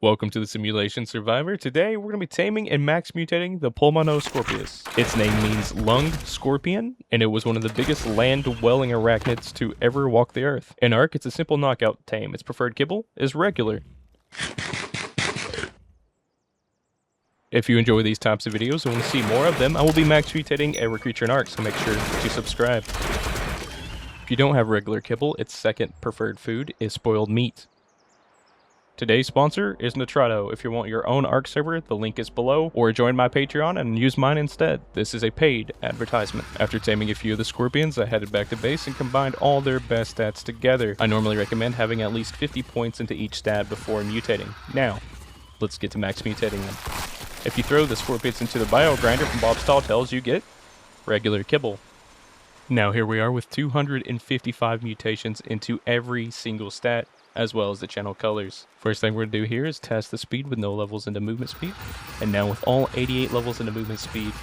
Welcome to the Simulation Survivor. Today we're going to be taming and max mutating the pulmonoscorpius. Its name means lunged scorpion, and it was one of the biggest land-dwelling arachnids to ever walk the earth. In Ark, it's a simple knockout tame. Its preferred kibble is regular. If you enjoy these types of videos and want to see more of them, I will be max mutating every creature in Ark, so make sure to subscribe. If you don't have regular kibble, its second preferred food is spoiled meat. Today's sponsor is Nitrado. If you want your own Ark server, the link is below, or join my Patreon and use mine instead. This is a paid advertisement. After taming a few of the scorpions, I headed back to base and combined all their best stats together. I normally recommend having at least 50 points into each stat before mutating. Now, let's get to max mutating them. If you throw the scorpions into the bio grinder from Bob's Tall Tales, you get regular kibble. Now here we are with 255 mutations into every single stat, as well as the channel colors. First thing we're going to do here is test the speed with no levels into movement speed. And now with all 88 levels into movement speed,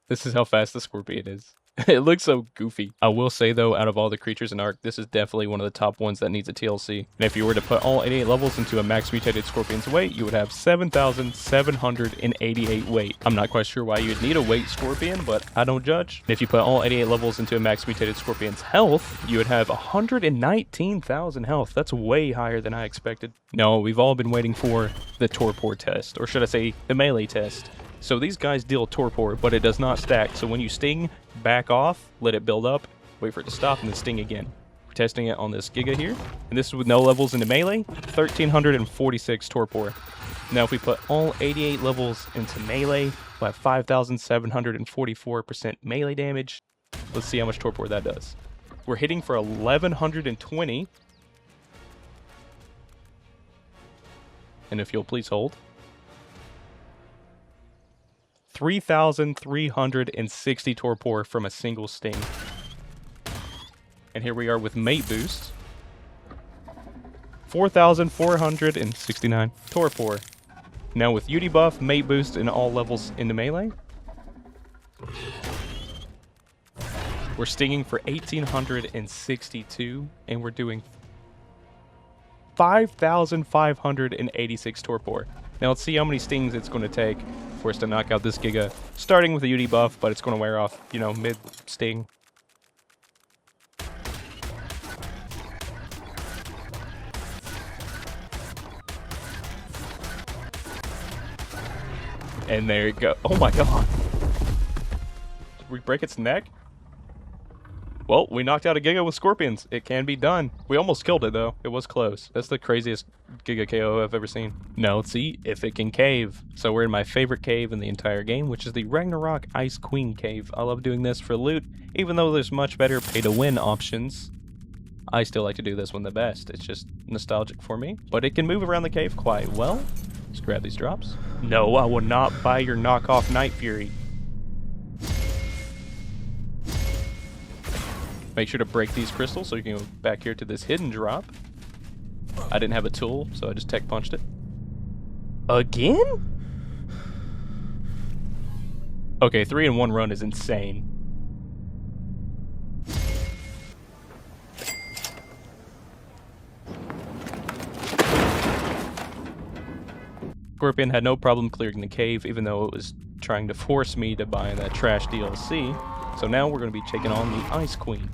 this is how fast the scorpion is. It looks so goofy. I will say though, out of all the creatures in Ark, this is definitely one of the top ones that needs a TLC. And if you were to put all 88 levels into a max mutated scorpion's weight, you would have 7,788 weight. I'm not quite sure why you'd need a weight scorpion, but I don't judge. And if you put all 88 levels into a max mutated scorpion's health, you would have 119,000 health. That's way higher than I expected. No, we've all been waiting for the torpor test, or should I say the melee test. So these guys deal torpor, but it does not stack. So when you sting, back off, let it build up, wait for it to stop, and then sting again. We're testing it on this Giga here, and this is with no levels into melee, 1,346 torpor. Now if we put all 88 levels into melee, we'll have 5,744% melee damage. Let's see how much torpor that does. We're hitting for 1,120. And if you'll please hold. 3,360 torpor from a single sting. And here we are with mate boost. 4,469 torpor. Now with UD buff, mate boost, and all levels into melee, we're stinging for 1,862, and we're doing 5,586 torpor. Now let's see how many stings it's going to take for us to knock out this Giga, starting with a UD buff, but it's going to wear off, you know, mid-sting. And there you go. Oh my god. Did we break its neck? Well, we knocked out a Giga with scorpions. It can be done. We almost killed it, though. It was close. That's the craziest Giga KO I've ever seen. Now, let's see if it can cave. So we're in my favorite cave in the entire game, which is the Ragnarok Ice Queen cave. I love doing this for loot. Even though there's much better pay-to-win options, I still like to do this one the best. It's just nostalgic for me. But it can move around the cave quite well. Let's grab these drops. No, I will not buy your knockoff Night Fury. Make sure to break these crystals so you can go back here to this hidden drop. I didn't have a tool, so I just tech punched it. Again? Okay, 3 in 1 run is insane. Scorpion had no problem clearing the cave, even though it was trying to force me to buy that trash DLC. So now we're going to be taking on the Ice Queen,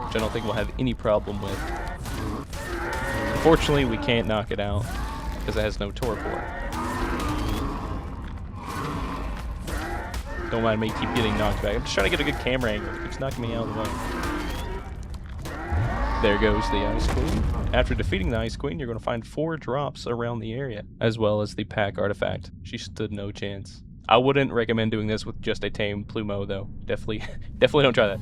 which I don't think we'll have any problem with. Unfortunately, we can't knock it out because it has no torpor. Don't mind me keep getting knocked back. I'm just trying to get a good camera angle. It keeps knocking me out of the way. There goes the Ice Queen. After defeating the Ice Queen, you're going to find 4 drops around the area, as well as the pack artifact. She stood no chance. I wouldn't recommend doing this with just a tame Plumo, though. Definitely don't try that.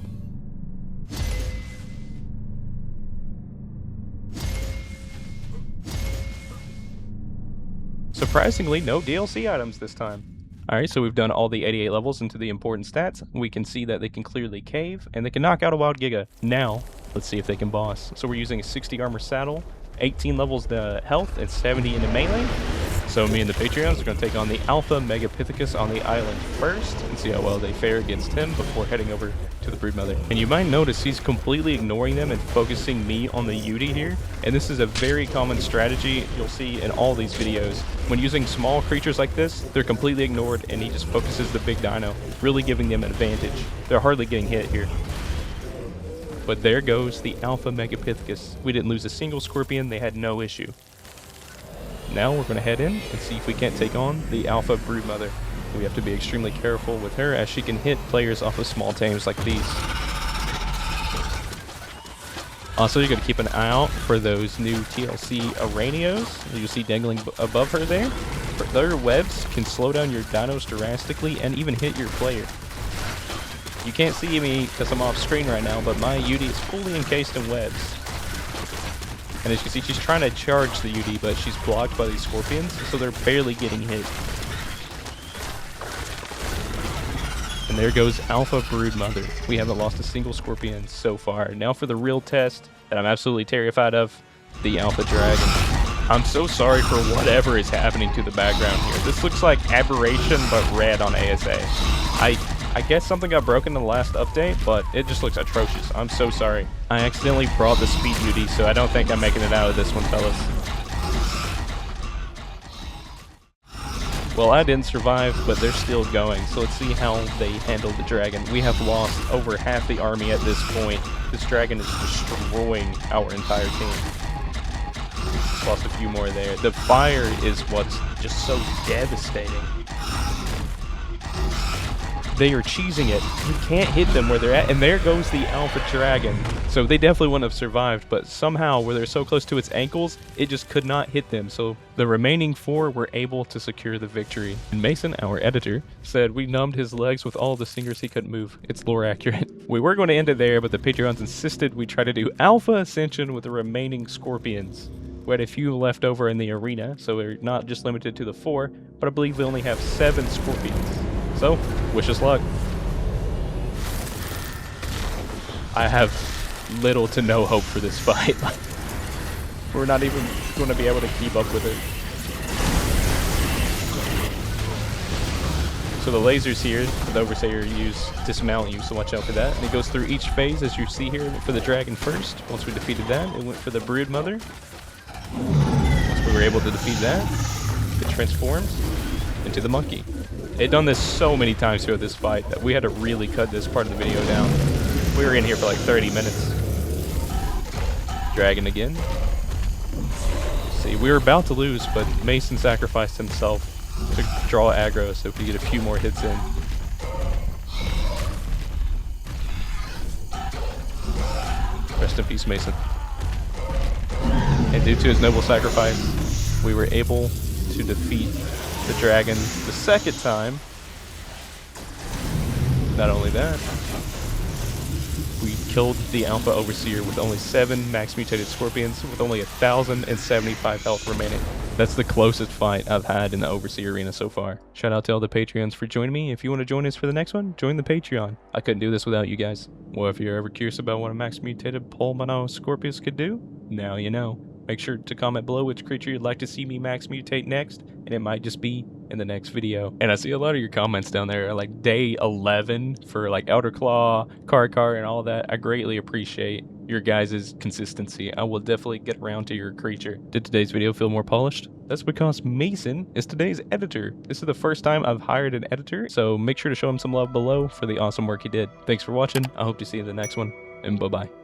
Surprisingly, no DLC items this time. Alright, so we've done all the 88 levels into the important stats. We can see that they can clearly cave, and they can knock out a wild Giga. Now, let's see if they can boss. So we're using a 60 armor saddle, 18 levels to health, and 70 into melee. So me and the Patreons are going to take on the Alpha Megapithecus on the island first and see how well they fare against him before heading over to the Broodmother. And you might notice he's completely ignoring them and focusing me on the Yudi here. And this is a very common strategy you'll see in all these videos. When using small creatures like this, they're completely ignored and he just focuses the big dino, really giving them an advantage. They're hardly getting hit here. But there goes the Alpha Megapithecus. We didn't lose a single Scorpion, they had no issue. Now we're going to head in and see if we can't take on the Alpha Broodmother. We have to be extremely careful with her as she can hit players off of small tames like these. Also, you're going to keep an eye out for those new TLC Aranios you'll see dangling above her there. Their webs can slow down your dinos drastically and even hit your player. You can't see me because I'm off screen right now, but my UD is fully encased in webs. And as you can see, she's trying to charge the UD, but she's blocked by these scorpions, so they're barely getting hit. And there goes Alpha Broodmother. We haven't lost a single scorpion so far. Now for the real test that I'm absolutely terrified of, the Alpha Dragon. I'm so sorry for whatever is happening to the background here. This looks like Aberration, but red on ASA. I guess something got broken in the last update, but it just looks atrocious. I'm so sorry. I accidentally brought the speed UD, so I don't think I'm making it out of this one, fellas. Well, I didn't survive, but they're still going, so let's see how they handle the dragon. We have lost over half the army at this point. This dragon is destroying our entire team. Just lost a few more there. The fire is what's just so devastating. They are cheesing it. We can't hit them where they're at, and there goes the Alpha Dragon. So they definitely wouldn't have survived, but somehow, where they're so close to its ankles, it just could not hit them. So the remaining 4 were able to secure the victory. And Mason, our editor, said we numbed his legs with all the singers he couldn't move. It's lore accurate. We were going to end it there, but the Patreons insisted we try to do Alpha Ascension with the remaining Scorpions. We had a few left over in the arena, so we're not just limited to the 4, but I believe we only have 7 Scorpions. So, wish us luck. I have little to no hope for this fight. We're not even going to be able to keep up with it. So the lasers here, the Overseer use dismount you, so watch out for that. And it goes through each phase, as you see here. It went for the dragon first. Once we defeated that, it went for the Broodmother. Once we were able to defeat that, it transformed into the monkey. They'd done this so many times throughout this fight that we had to really cut this part of the video down. We were in here for like 30 minutes. Dragon again. See, we were about to lose, but Mason sacrificed himself to draw aggro so we could get a few more hits in. Rest in peace, Mason. And due to his noble sacrifice, we were able to defeat the dragon the second time. Not only that, we killed the Alpha Overseer with only 7 max mutated scorpions with only 1,075 health remaining. That's the closest fight I've had in the Overseer arena so far. Shout out to all the Patreons for joining me. If you want to join us for the next one, join the Patreon. I couldn't do this without you guys. Well, if you're ever curious about what a max mutated pulmonoscorpius could do, now you know. Make sure to comment below which creature you'd like to see me max mutate next, and it might just be in the next video. And I see a lot of your comments down there, like day 11 for like Outer Claw, Car, and all that. I greatly appreciate your guys' consistency. I will definitely get around to your creature. Did today's video feel more polished? That's because Mason is today's editor. This is the first time I've hired an editor, so make sure to show him some love below for the awesome work he did. Thanks for watching. I hope to see you in the next one, and bye-bye.